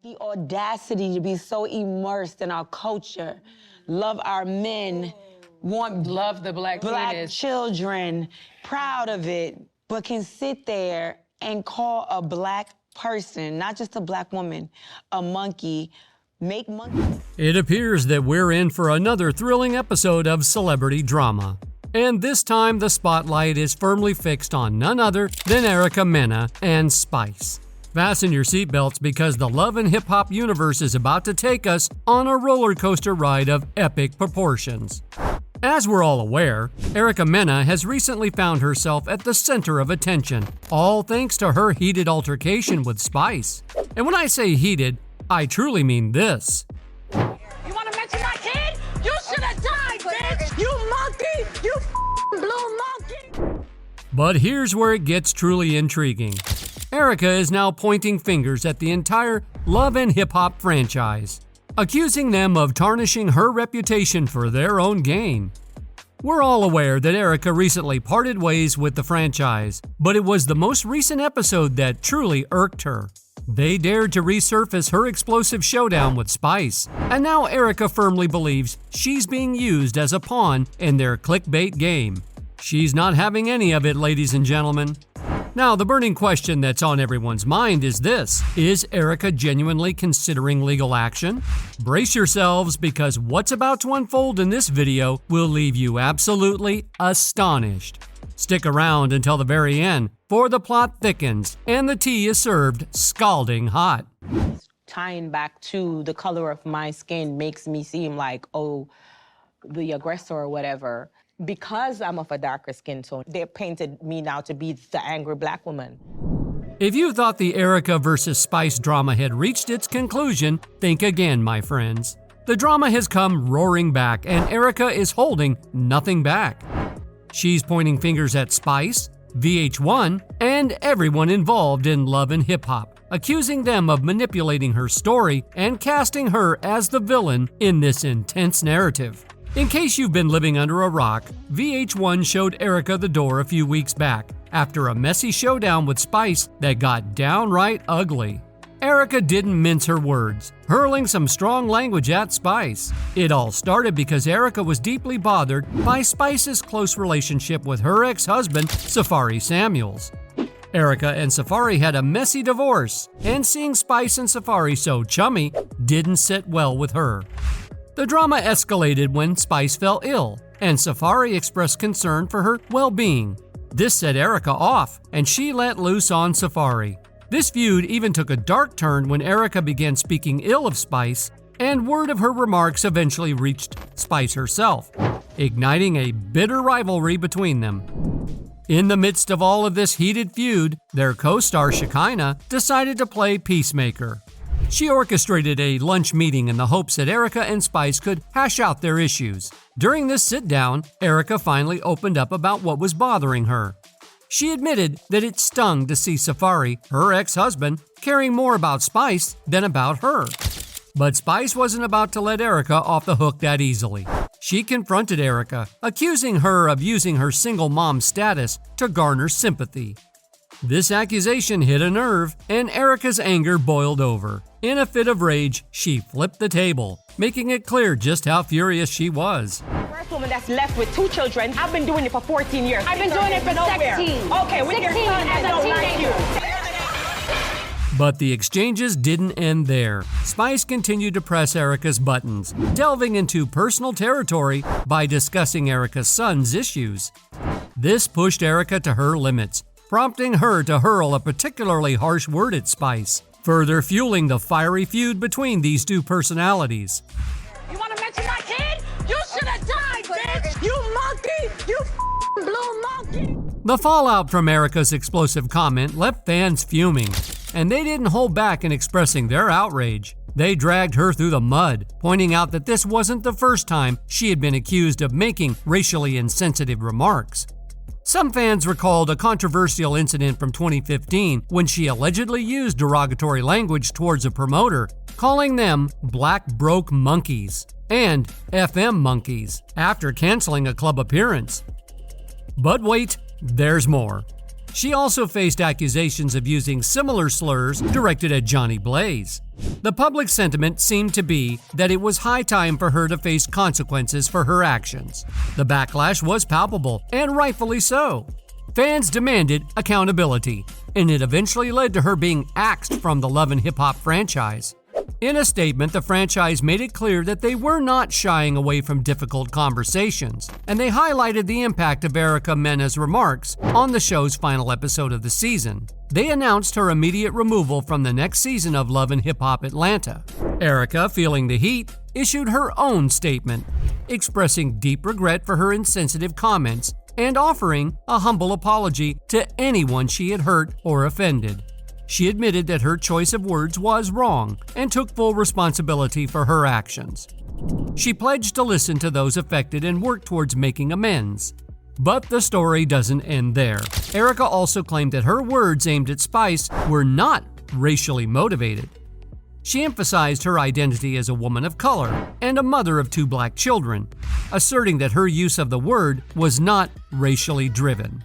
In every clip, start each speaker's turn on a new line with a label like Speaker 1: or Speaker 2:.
Speaker 1: The audacity to be so immersed in our culture, love our men, love the black children, proud of it, but can sit there and call a black person, not just a black woman, a monkey, make monkeys.
Speaker 2: It appears that we're in for another thrilling episode of celebrity drama. And this time the spotlight is firmly fixed on none other than Erica Mena and Spice. Fasten your seatbelts because the love and hip-hop universe is about to take us on a roller coaster ride of epic proportions. As we're all aware, Erica Mena has recently found herself at the center of attention, all thanks to her heated altercation with Spice. And when I say heated, I truly mean this.
Speaker 3: You want to mention my kid? You should have died, bitch! You monkey! You blue monkey!
Speaker 2: But here's where it gets truly intriguing. Erica is now pointing fingers at the entire Love and Hip Hop franchise, accusing them of tarnishing her reputation for their own gain. We're all aware that Erica recently parted ways with the franchise, but it was the most recent episode that truly irked her. They dared to resurface her explosive showdown with Spice, and now Erica firmly believes she's being used as a pawn in their clickbait game. She's not having any of it, ladies and gentlemen. Now, the burning question that's on everyone's mind is this: is Erica genuinely considering legal action? Brace yourselves, because what's about to unfold in this video will leave you absolutely astonished. Stick around until the very end, for the plot thickens and the tea is served scalding hot.
Speaker 1: Tying back to the color of my skin makes me seem like, oh, the aggressor or whatever. Because I'm of a darker skin tone, they painted me now to be the angry black woman.
Speaker 2: If you thought the Erica versus Spice drama had reached its conclusion, think again, my friends. The drama has come roaring back, and Erica is holding nothing back. She's pointing fingers at Spice, VH1, and everyone involved in Love and Hip Hop, accusing them of manipulating her story and casting her as the villain in this intense narrative. In case you've been living under a rock, VH1 showed Erica the door a few weeks back after a messy showdown with Spice that got downright ugly. Erica didn't mince her words, hurling some strong language at Spice. It all started because Erica was deeply bothered by Spice's close relationship with her ex-husband, Safari Samuels. Erica and Safari had a messy divorce, and seeing Spice and Safari so chummy didn't sit well with her. The drama escalated when Spice fell ill, and Safari expressed concern for her well-being. This set Erica off, and she let loose on Safari. This feud even took a dark turn when Erica began speaking ill of Spice, and word of her remarks eventually reached Spice herself, igniting a bitter rivalry between them. In the midst of all of this heated feud, their co-star Shekinah decided to play peacemaker. She orchestrated a lunch meeting in the hopes that Erica and Spice could hash out their issues. During this sit-down, Erica finally opened up about what was bothering her. She admitted that it stung to see Safari, her ex-husband, caring more about Spice than about her. But Spice wasn't about to let Erica off the hook that easily. She confronted Erica, accusing her of using her single mom status to garner sympathy. This accusation hit a nerve, and Erica's anger boiled over. In a fit of rage, she flipped the table, making it clear just how furious she was.
Speaker 3: First woman that's left with 2 children. I've been doing it for 14 years.
Speaker 4: I've been doing it for 16.
Speaker 3: Okay, with your son that don't like you.
Speaker 2: But the exchanges didn't end there. Spice continued to press Erica's buttons, delving into personal territory by discussing Erica's son's issues. This pushed Erica to her limits, prompting her to hurl a particularly harsh word at Spice, further fueling the fiery feud between these two personalities.
Speaker 3: You want to mention my kid? You should have died, bitch! You monkey! You blue monkey!
Speaker 2: The fallout from Erica's explosive comment left fans fuming, and they didn't hold back in expressing their outrage. They dragged her through the mud, pointing out that this wasn't the first time she had been accused of making racially insensitive remarks. Some fans recalled a controversial incident from 2015 when she allegedly used derogatory language towards a promoter, calling them black broke monkeys and FM monkeys after canceling a club appearance. But wait, there's more. She also faced accusations of using similar slurs directed at Johnny Blaze. The public sentiment seemed to be that it was high time for her to face consequences for her actions. The backlash was palpable, and rightfully so. Fans demanded accountability, and it eventually led to her being axed from the Love and Hip Hop franchise. In a statement, the franchise made it clear that they were not shying away from difficult conversations, and they highlighted the impact of Erica Mena's remarks on the show's final episode of the season. They announced her immediate removal from the next season of Love and Hip Hop Atlanta. Erica, feeling the heat, issued her own statement, expressing deep regret for her insensitive comments and offering a humble apology to anyone she had hurt or offended. She admitted that her choice of words was wrong and took full responsibility for her actions. She pledged to listen to those affected and work towards making amends. But the story doesn't end there. Erica also claimed that her words aimed at Spice were not racially motivated. She emphasized her identity as a woman of color and a mother of 2 black children, asserting that her use of the word was not racially driven.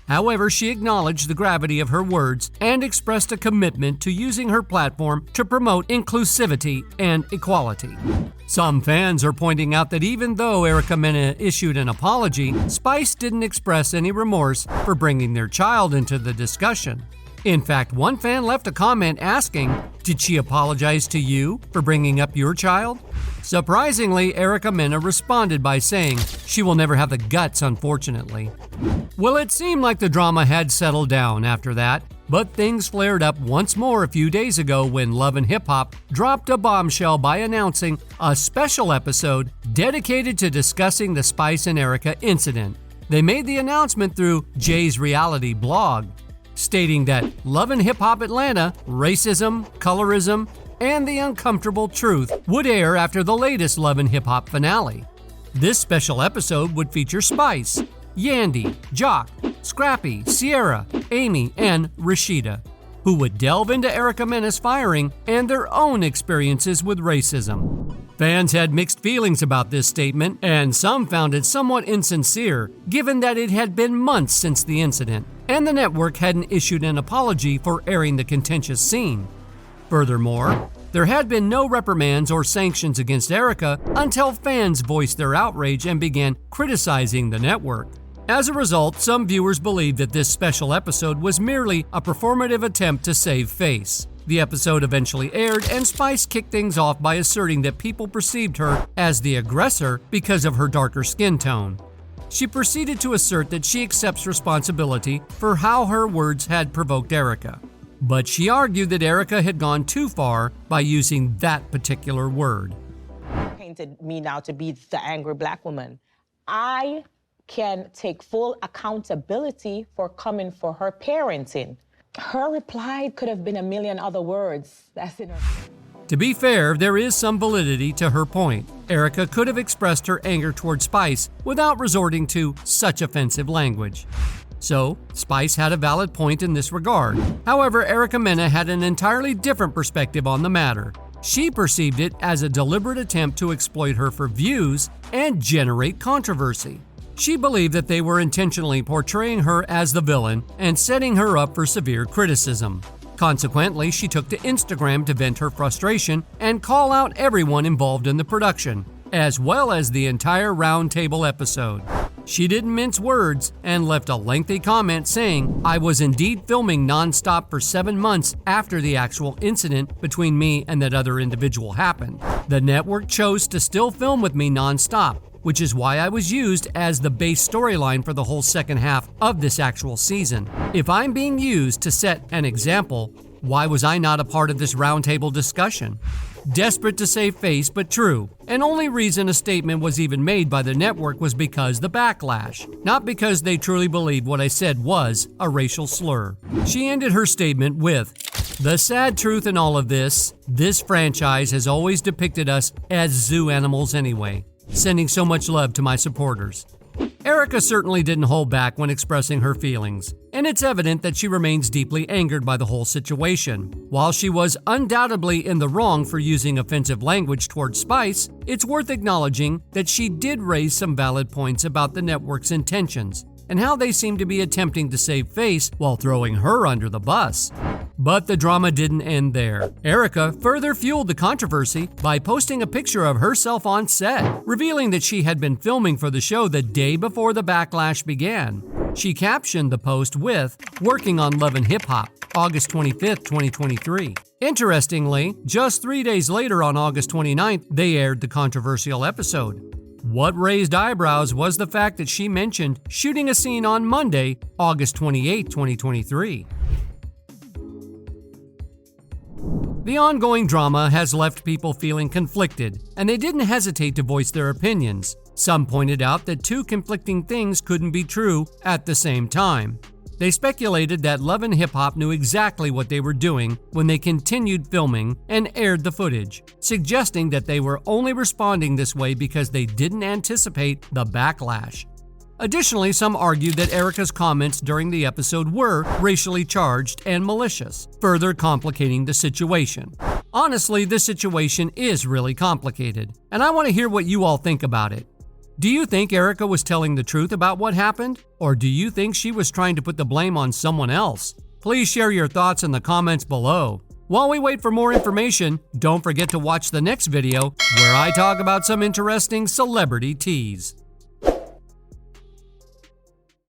Speaker 2: However, she acknowledged the gravity of her words and expressed a commitment to using her platform to promote inclusivity and equality. Some fans are pointing out that even though Erica Mena issued an apology, Spice didn't express any remorse for bringing their child into the discussion. In fact, one fan left a comment asking, "Did she apologize to you for bringing up your child?" Surprisingly, Erica Mena responded by saying she will never have the guts, unfortunately. Well, it seemed like the drama had settled down after that, but things flared up once more a few days ago when Love and Hip Hop dropped a bombshell by announcing a special episode dedicated to discussing the Spice and Erica incident. They made the announcement through Jay's reality blog, stating that Love and Hip Hop Atlanta, racism, colorism, and the uncomfortable truth would air after the latest Love and Hip Hop finale. This special episode would feature Spice, Yandy, Jock, Scrappy, Sierra, Amy, and Rashida, who would delve into Erica Mena's firing and their own experiences with racism. Fans had mixed feelings about this statement, and some found it somewhat insincere, given that it had been months since the incident, and the network hadn't issued an apology for airing the contentious scene. Furthermore, there had been no reprimands or sanctions against Erica until fans voiced their outrage and began criticizing the network. As a result, some viewers believed that this special episode was merely a performative attempt to save face. The episode eventually aired, and Spice kicked things off by asserting that people perceived her as the aggressor because of her darker skin tone. She proceeded to assert that she accepts responsibility for how her words had provoked Erica. But she argued that Erica had gone too far by using that particular word.
Speaker 4: Painted me now to be the angry black woman. I can take full accountability for coming for her parenting. Her reply could have been a million other words. That's in her.
Speaker 2: To be fair, there is some validity to her point. Erica could have expressed her anger toward Spice without resorting to such offensive language. So, Spice had a valid point in this regard. However, Erica Mena had an entirely different perspective on the matter. She perceived it as a deliberate attempt to exploit her for views and generate controversy. She believed that they were intentionally portraying her as the villain and setting her up for severe criticism. Consequently, she took to Instagram to vent her frustration and call out everyone involved in the production, as well as the entire roundtable episode. She didn't mince words and left a lengthy comment saying, "I was indeed filming nonstop for 7 months after the actual incident between me and that other individual happened. The network chose to still film with me nonstop, which is why I was used as the base storyline for the whole second half of this actual season. If I'm being used to set an example, why was I not a part of this roundtable discussion?" Desperate to save face, but true. And only reason a statement was even made by the network was because the backlash, not because they truly believed what I said was a racial slur. She ended her statement with, "The sad truth in all of this franchise has always depicted us as zoo animals anyway. Sending so much love to my supporters." Erica certainly didn't hold back when expressing her feelings, and it's evident that she remains deeply angered by the whole situation. While she was undoubtedly in the wrong for using offensive language towards Spice, it's worth acknowledging that she did raise some valid points about the network's intentions. and how they seemed to be attempting to save face while throwing her under the bus. But the drama didn't end there. Erica further fueled the controversy by posting a picture of herself on set, revealing that she had been filming for the show the day before the backlash began. She captioned the post with, "Working on Love and Hip Hop, August 25th, 2023. Interestingly, just 3 days later on August 29th, they aired the controversial episode. What raised eyebrows was the fact that she mentioned shooting a scene on Monday, August 28, 2023. The ongoing drama has left people feeling conflicted, and they didn't hesitate to voice their opinions. Some pointed out that two conflicting things couldn't be true at the same time. They speculated that Love and Hip Hop knew exactly what they were doing when they continued filming and aired the footage, suggesting that they were only responding this way because they didn't anticipate the backlash. Additionally, some argued that Erica's comments during the episode were racially charged and malicious, further complicating the situation. Honestly, this situation is really complicated, and I want to hear what you all think about it. Do you think Erica was telling the truth about what happened? Or do you think she was trying to put the blame on someone else? Please share your thoughts in the comments below. While we wait for more information, don't forget to watch the next video where I talk about some interesting celebrity teas.